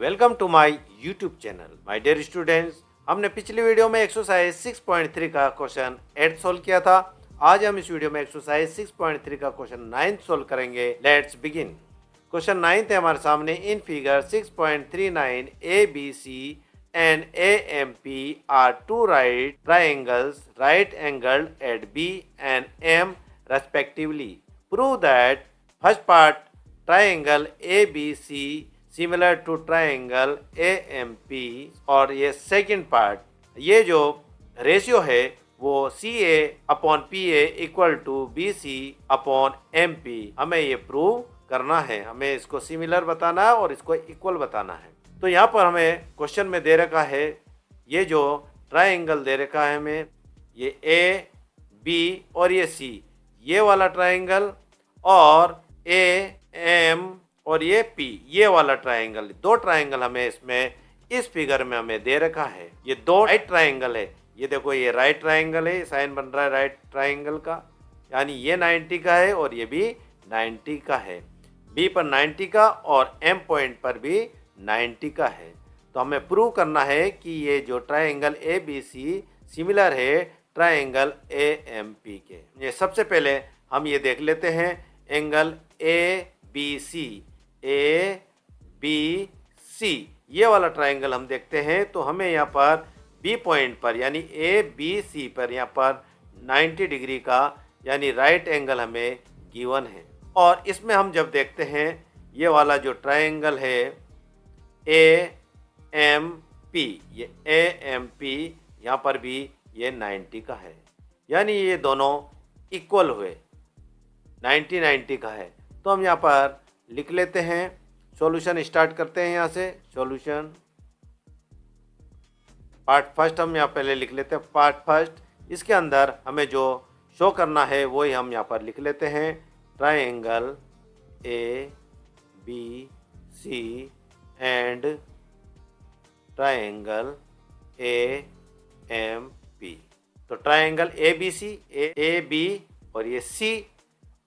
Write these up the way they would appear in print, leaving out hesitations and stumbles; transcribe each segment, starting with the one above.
Welcome to my YouTube channel my dear students. हमने पिछली video में एक्सरसाइज 6.3 का क्वेश्चन 8 सोल्व किया था। आज हम इस वीडियो में एक्सरसाइज 6.3 का क्वेश्चन 9 सोल्व करेंगे। Let's begin. क्वेश्चन 9 है हमारे सामने। In figure 6.39 A B C and AMP are two right triangles right angled at B and M respectively. Prove that first part triangle ABC similar to triangle AMP और ये second part, ये जो ratio है वो CA upon PA equal to BC upon MP, हमें ये prove करना है। हमें इसको सिमिलर बताना है और इसको इक्वल बताना है। तो यहाँ पर हमें क्वेश्चन में दे रखा है, ये जो ट्राइंगल दे रखा है हमें, ये ए बी और ये सी, ये वाला ट्राइंगल, और ए एम और ये पी, ये वाला ट्राइंगल। दो ट्राइंगल हमें इसमें इस फिगर में हमें दे रखा है। ये दो राइट ट्राइंगल है। ये देखो, ये राइट ट्राइंगल है, साइन बन रहा है राइट ट्राइंगल का, यानी ये 90 का है और ये भी 90 का है। बी पर 90 का और एम पॉइंट पर भी 90 का है। तो हमें प्रूव करना है कि ये जो triangle A B C similar है ट्राइंगल ए एम पी के। ये सबसे पहले हम ये देख लेते हैं angle A B C. A B C ये वाला ट्राइंगल हम देखते हैं, तो हमें यहाँ पर बी पॉइंट पर यानी ए बी सी पर यहाँ पर 90 डिग्री का यानी राइट एंगल हमें गिवन है। और इसमें हम जब देखते हैं ये वाला जो ट्राइंगल है ए एम पी, ये ए एम पी, यहाँ पर भी ये 90 का है, यानी ये दोनों इक्वल हुए, 90 का है। तो हम यहाँ पर लिख लेते हैं, सॉल्यूशन स्टार्ट करते हैं। यहाँ से सॉल्यूशन पार्ट फर्स्ट हम यहाँ पहले लिख लेते हैं। पार्ट फर्स्ट, इसके अंदर हमें जो शो करना है वही हम यहाँ पर लिख लेते हैं। Triangle A B C and triangle A M P. तो triangle A B C, A B और ये सी,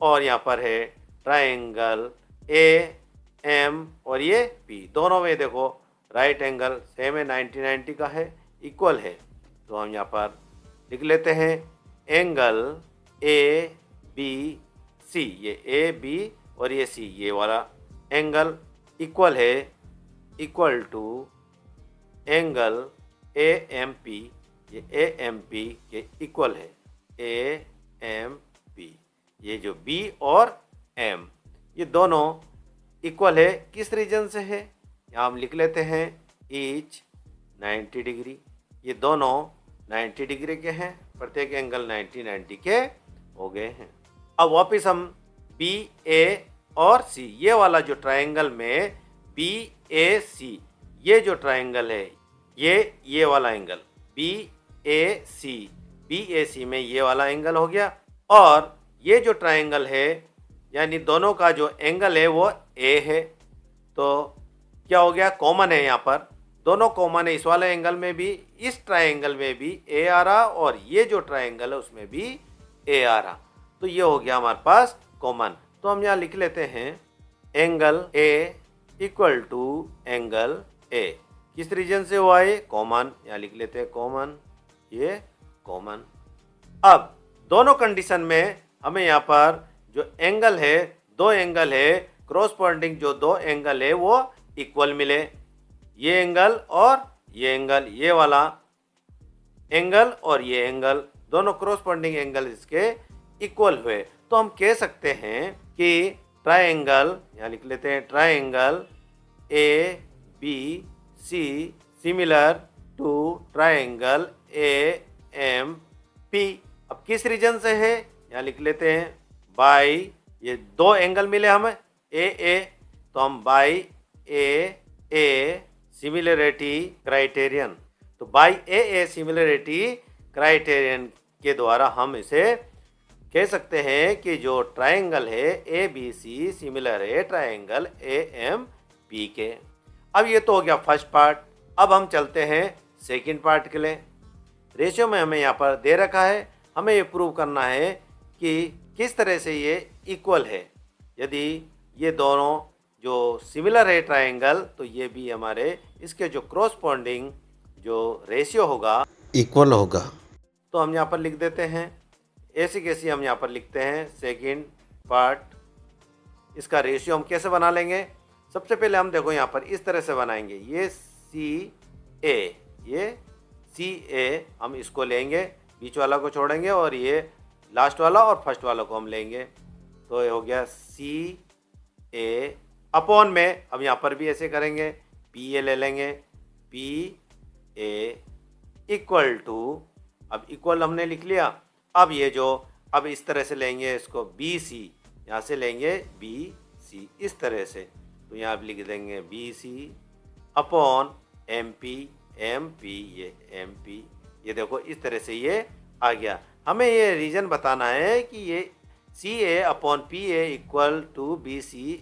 और यहाँ पर है ट्राइंगल ए एम और ये पी। दोनों में देखो राइट एंगल सेम है, 90 का है, इक्वल है। तो हम यहाँ पर लिख लेते हैं एंगल ए बी सी, ये ए बी और ये सी, ये वाला एंगल इक्वल है, equal to angle A M P, ये ए एम पी के इक्वल है। ए एम पी, ये जो बी और एम, ये दोनों इक्वल है। किस रीजन से है, यहाँ हम लिख लेते हैं ईच 90 डिग्री। ये दोनों 90 डिग्री के हैं, प्रत्येक एंगल 90 के हो गए हैं। अब वापस हम बी ए और सी, ये वाला जो ट्राइंगल में बी ए सी, ये जो ट्राइंगल है, ये वाला एंगल बी ए सी में ये वाला एंगल हो गया। और ये जो ट्राइंगल है यानी दोनों का जो एंगल है वो ए है, तो क्या हो गया, कॉमन है। यहाँ पर दोनों कॉमन है, इस वाले एंगल में भी, इस ट्राइंगल में भी ए आ रहा और ये जो ट्राइंगल है उसमें भी ए आ रहा। तो ये हो गया हमारे पास कॉमन। तो हम यहाँ लिख लेते हैं angle A equal to angle A. किस रीजन से हुआ है, कॉमन, यहाँ लिख लेते हैं कॉमन, ये कॉमन। अब दोनों कंडीशन में हमें यहाँ पर जो एंगल है, दो एंगल है क्रॉसपोंडिंग, जो दो एंगल है वो इक्वल मिले। ये एंगल और ये एंगल, ये वाला एंगल और ये एंगल, दोनों क्रॉसपोंडिंग एंगल इसके इक्वल हुए। तो हम कह सकते हैं कि ट्राइंगल, यहाँ लिख लेते हैं triangle A B C similar to triangle A M P. अब किस रीजन से है, यहाँ लिख लेते हैं बाई, ये दो एंगल मिले हमें ए, तो हम बाई ए सिमिलरिटी क्राइटेरियन, तो बाई ए सिमिलरिटी क्राइटेरियन के द्वारा हम इसे कह सकते हैं कि जो ट्राइंगल है ए बी सी सिमिलर है ट्राइंगल ए एम पी के। अब ये तो हो गया फर्स्ट पार्ट। अब हम चलते हैं सेकंड पार्ट के लिए। रेशियो में हमें यहाँ पर दे रखा है, हमें ये प्रूव करना है कि किस तरह से ये इक्वल है। यदि ये दोनों जो सिमिलर है ट्रायंगल, तो ये भी हमारे इसके जो क्रॉसपॉन्डिंग जो रेशियो होगा इक्वल होगा। तो हम यहाँ पर लिख देते हैं। ऐसी कैसी हम यहाँ पर लिखते हैं सेकंड पार्ट, इसका रेशियो हम कैसे बना लेंगे। सबसे पहले हम देखो यहाँ पर इस तरह से बनाएंगे, ये सी ए हम इसको लेंगे, बीच वाला को छोड़ेंगे और ये लास्ट वाला और फर्स्ट वाला को हम लेंगे, तो ये हो गया सी ए अपॉन में। अब यहाँ पर भी ऐसे करेंगे, पी ए ले लेंगे, पी ए इक्वल टू, अब इक्वल हमने लिख लिया। अब ये जो अब इस तरह से लेंगे इसको बी सी, यहाँ से लेंगे बी सी इस तरह से, तो यहाँ अब लिख देंगे B C upon M P, ये एम पी, ये देखो इस तरह से ये आ गया। हमें ये रीजन बताना है कि ये C A upon P A equal to B C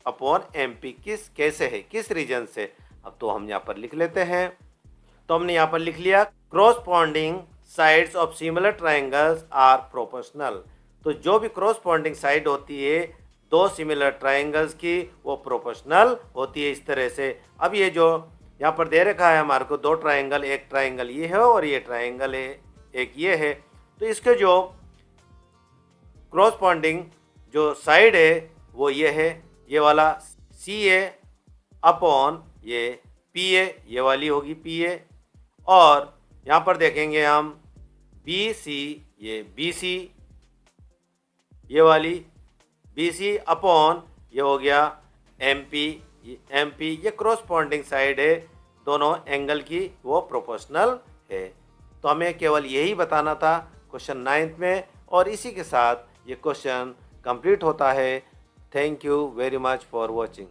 upon M P कैसे है, किस रीजन से। अब तो हम यहाँ पर लिख लेते हैं। तो हमने यहाँ पर लिख लिया corresponding sides of similar triangles are proportional. तो जो भी क्रॉसपॉन्डिंग साइड होती है दो सिमिलर ट्रायंगल्स की, वो प्रोपोर्शनल होती है इस तरह से। अब ये जो यहाँ पर दे रखा है हमारे को दो ट्रायंगल, एक ट्रायंगल ये है और ये ट्रायंगल है एक ये है, तो इसके जो क्रॉसपॉन्डिंग जो साइड है वो ये है, ये वाला सी ए अपॉन ये पी ए, ये वाली होगी पी ए, और यहाँ पर देखेंगे हम बी सी, ये बी सी, ये वाली बी सी अपॉन ये हो गया एम पी, ये क्रॉसपॉन्डिंग साइड है दोनों एंगल की, वो प्रोपोर्शनल है। तो हमें केवल यही बताना था क्वेश्चन 9th में, और इसी के साथ ये क्वेश्चन कंप्लीट होता है। Thank you very much for watching.